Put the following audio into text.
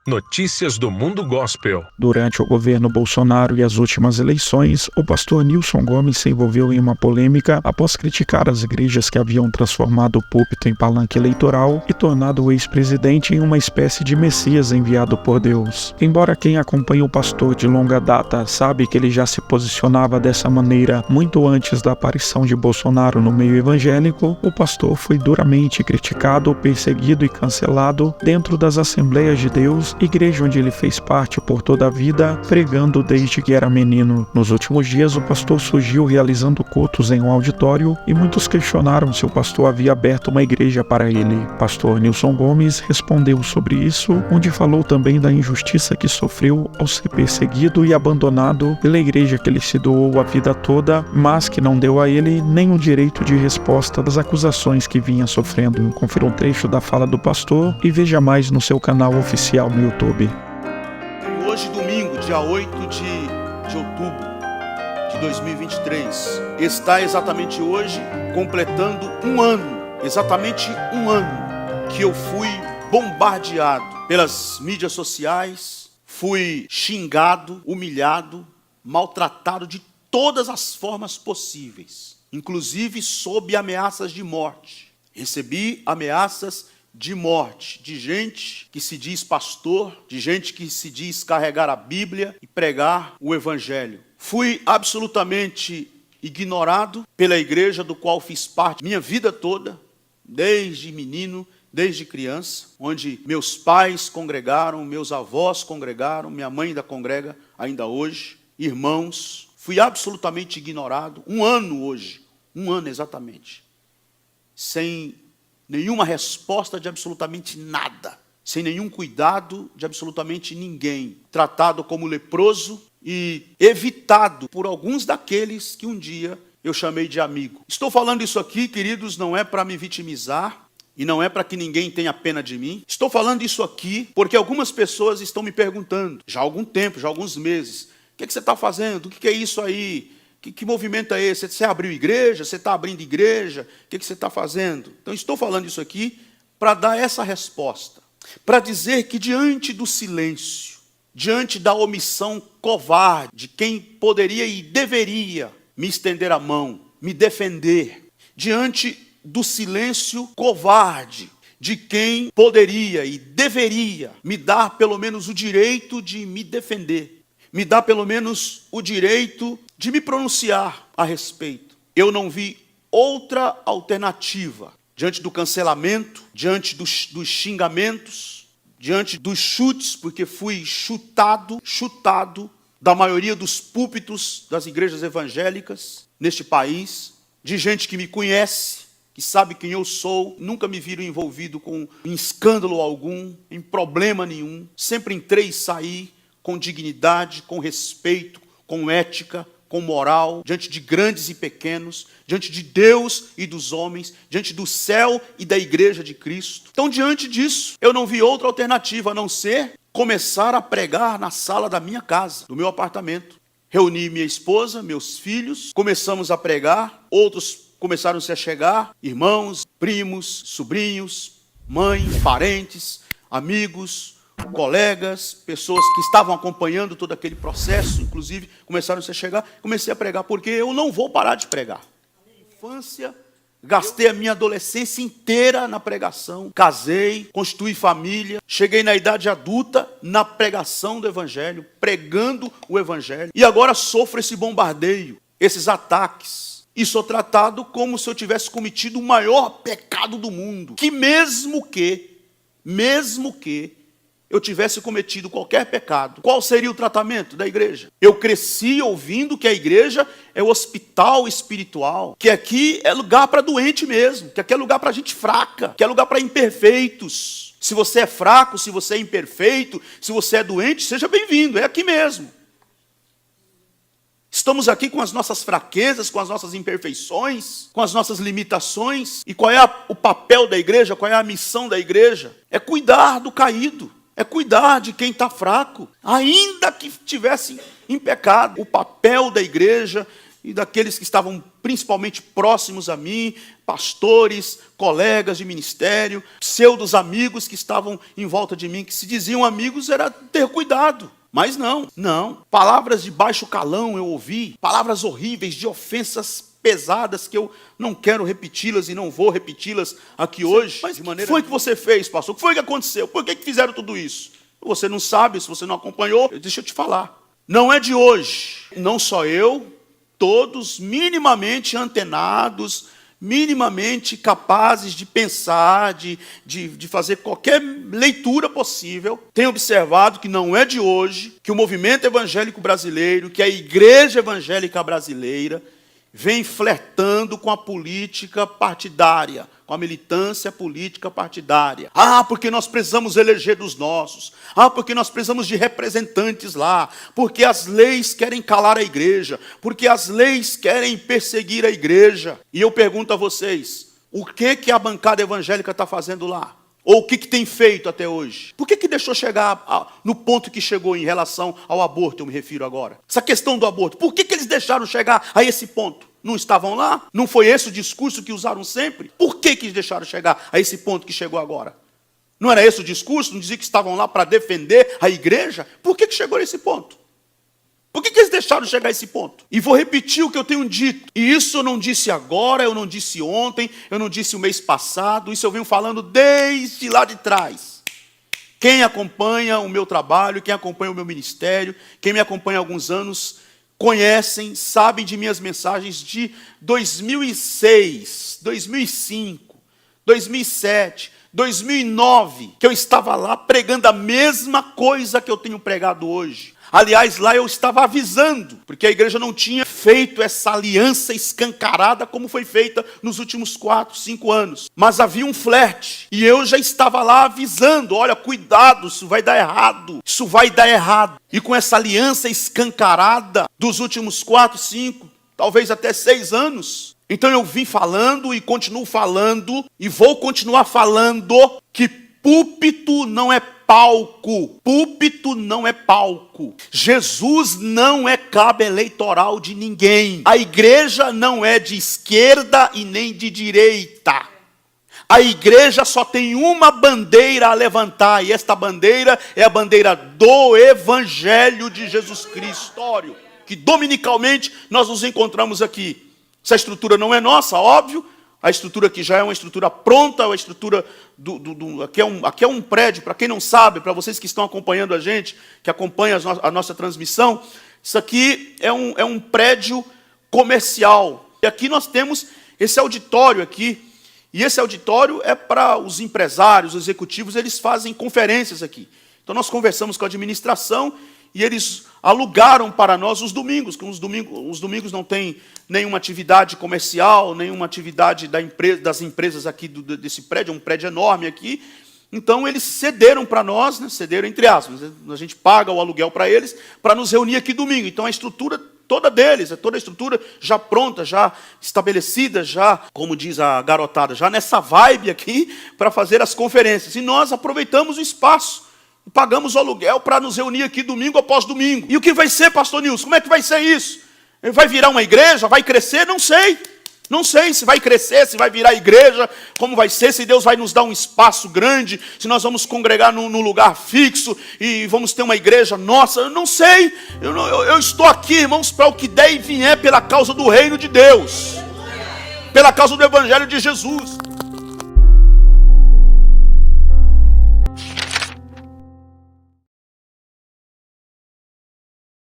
Notícias do Mundo Gospel. Durante o governo Bolsonaro e as últimas eleições, o pastor Nilson Gomes se envolveu em uma polêmica após criticar as igrejas que haviam transformado o púlpito em palanque eleitoral e tornado o ex-presidente em uma espécie de messias enviado por Deus. Embora quem acompanha o pastor de longa data sabe que ele já se posicionava dessa maneira muito antes da aparição de Bolsonaro no meio evangélico, o pastor foi duramente criticado, perseguido e cancelado dentro das Assembleias de Deus, igreja onde ele fez parte por toda a vida, pregando desde que era menino. Nos últimos dias, o pastor surgiu realizando cultos em um auditório e muitos questionaram se o pastor havia aberto uma igreja para ele. Pastor Nilson Gomes respondeu sobre isso, onde falou também da injustiça que sofreu ao ser perseguido e abandonado pela igreja que ele se doou a vida toda, mas que não deu a ele nenhum direito de resposta das acusações que vinha sofrendo. Confira um trecho da fala do pastor e veja mais no seu canal oficial no YouTube. Hoje, domingo, dia 8 de outubro de 2023, está exatamente hoje completando exatamente um ano que eu fui bombardeado pelas mídias sociais, fui xingado, humilhado, maltratado de todas as formas possíveis, inclusive sob ameaças de morte. Recebi ameaças de morte, de gente que se diz pastor, de gente que se diz carregar a Bíblia e pregar o Evangelho. Fui absolutamente ignorado pela igreja do qual fiz parte minha vida toda, desde menino, desde criança, onde meus pais congregaram, meus avós congregaram, minha mãe ainda congrega ainda hoje, irmãos. Fui absolutamente ignorado, um ano exatamente, sem nenhuma resposta de absolutamente nada, sem nenhum cuidado de absolutamente ninguém, tratado como leproso e evitado por alguns daqueles que um dia eu chamei de amigo. Estou falando isso aqui, queridos, não é para me vitimizar e não é para que ninguém tenha pena de mim. Estou falando isso aqui porque algumas pessoas estão me perguntando, já há algum tempo, já há alguns meses, o que você está fazendo? O que é isso aí? Que movimento é esse? Você abriu igreja? Você está abrindo igreja? O que você está fazendo? Então, estou falando isso aqui para dar essa resposta. Para dizer que diante do silêncio, diante da omissão covarde de quem poderia e deveria me estender a mão, me defender, diante do silêncio covarde de quem poderia e deveria me dar pelo menos o direito de me defender, me dar pelo menos o direito de me pronunciar a respeito. Eu não vi outra alternativa diante do cancelamento, diante dos xingamentos, diante dos chutes, porque fui chutado da maioria dos púlpitos das igrejas evangélicas neste país, de gente que me conhece, que sabe quem eu sou, nunca me viram envolvido em escândalo algum, em problema nenhum, sempre entrei e saí com dignidade, com respeito, com ética, com moral, diante de grandes e pequenos, diante de Deus e dos homens, diante do céu e da igreja de Cristo. Então, diante disso, eu não vi outra alternativa a não ser começar a pregar na sala da minha casa, do meu apartamento. Reuni minha esposa, meus filhos, começamos a pregar, outros começaram-se a chegar, irmãos, primos, sobrinhos, mãe, parentes, amigos, colegas, pessoas que estavam acompanhando todo aquele processo, inclusive, começaram-se a chegar. Comecei a pregar, porque eu não vou parar de pregar. Minha infância, gastei a minha adolescência inteira na pregação, casei, constituí família, cheguei na idade adulta na pregação do Evangelho, pregando o Evangelho, e agora sofro esse bombardeio, esses ataques, e sou tratado como se eu tivesse cometido o maior pecado do mundo, que mesmo que eu tivesse cometido qualquer pecado, qual seria o tratamento da igreja? Eu cresci ouvindo que a igreja é o hospital espiritual, que aqui é lugar para doente mesmo, que aqui é lugar para gente fraca, que é lugar para imperfeitos. Se você é fraco, se você é imperfeito, se você é doente, seja bem-vindo, é aqui mesmo. Estamos aqui com as nossas fraquezas, com as nossas imperfeições, com as nossas limitações. E qual é o papel da igreja, qual é a missão da igreja? É cuidar do caído. É cuidar de quem está fraco, ainda que estivesse em pecado. O papel da igreja e daqueles que estavam principalmente próximos a mim, pastores, colegas de ministério, pseudos amigos que estavam em volta de mim, que se diziam amigos, era ter cuidado. Mas não. Palavras de baixo calão eu ouvi, palavras horríveis, de ofensas pesadas, que eu não quero repeti-las e não vou repeti-las aqui hoje. Mas o que foi que você fez, pastor? O que foi que aconteceu? Por que fizeram tudo isso? Você não sabe, se você não acompanhou, deixa eu te falar. Não é de hoje. Não só eu, todos minimamente antenados, minimamente capazes de pensar, de fazer qualquer leitura possível, tem observado que não é de hoje que o movimento evangélico brasileiro, que a igreja evangélica brasileira, vem flertando com a política partidária, com a militância política partidária. Porque nós precisamos eleger dos nossos. Porque nós precisamos de representantes lá. Porque as leis querem calar a igreja. Porque as leis querem perseguir a igreja. E eu pergunto a vocês, o que a bancada evangélica está fazendo lá? Ou o que tem feito até hoje? Por que deixou chegar no ponto que chegou em relação ao aborto, eu me refiro agora? Essa questão do aborto, por que eles deixaram chegar a esse ponto? Não estavam lá? Não foi esse o discurso que usaram sempre? Por que eles deixaram chegar a esse ponto que chegou agora? Não era esse o discurso? Não dizia que estavam lá para defender a igreja? Por que chegou a esse ponto? Por que eles deixaram chegar a esse ponto? E vou repetir o que eu tenho dito. E isso eu não disse agora, eu não disse ontem, eu não disse o mês passado. Isso eu venho falando desde lá de trás. Quem acompanha o meu trabalho, quem acompanha o meu ministério, quem me acompanha há alguns anos, conhecem, sabem de minhas mensagens de 2006, 2005, 2007, 2009, que eu estava lá pregando a mesma coisa que eu tenho pregado hoje. Aliás, lá eu estava avisando, porque a igreja não tinha feito essa aliança escancarada como foi feita nos últimos 4, 5 anos. Mas havia um flerte, e eu já estava lá avisando, olha, cuidado, isso vai dar errado, isso vai dar errado. E com essa aliança escancarada dos últimos 4, 5, talvez até 6 anos, então eu vim falando e continuo falando, e vou continuar falando, que púlpito não é palco. Púlpito não é palco. Jesus não é cabo eleitoral de ninguém. A igreja não é de esquerda e nem de direita. A igreja só tem uma bandeira a levantar, e esta bandeira é a bandeira do Evangelho de Jesus Cristo, que dominicalmente nós nos encontramos aqui. Essa estrutura não é nossa, óbvio. A estrutura aqui já é uma estrutura pronta, a estrutura aqui é um prédio, para quem não sabe, para vocês que estão acompanhando a gente, que acompanham a nossa transmissão, isso aqui é um prédio comercial. E aqui nós temos esse auditório aqui, e esse auditório é para os empresários, os executivos, eles fazem conferências aqui. Então nós conversamos com a administração, e eles alugaram para nós os domingos, que os domingos não tem nenhuma atividade comercial, nenhuma atividade das empresas aqui desse prédio, é um prédio enorme aqui. Então eles cederam para nós, né, cederam entre aspas, a gente paga o aluguel para eles, para nos reunir aqui domingo. Então a estrutura toda deles, é toda a estrutura já pronta, já estabelecida, já, como diz a garotada, já nessa vibe aqui, para fazer as conferências. E nós aproveitamos o espaço. Pagamos o aluguel para nos reunir aqui domingo após domingo. E o que vai ser, pastor Nilson? Como é que vai ser isso? Vai virar uma igreja? Vai crescer? Não sei. Não sei se vai crescer, se vai virar igreja, como vai ser, se Deus vai nos dar um espaço grande, se nós vamos congregar num lugar fixo e vamos ter uma igreja nossa. Eu não sei. Eu estou aqui, irmãos, para o que der e vier pela causa do reino de Deus. Pela causa do Evangelho de Jesus.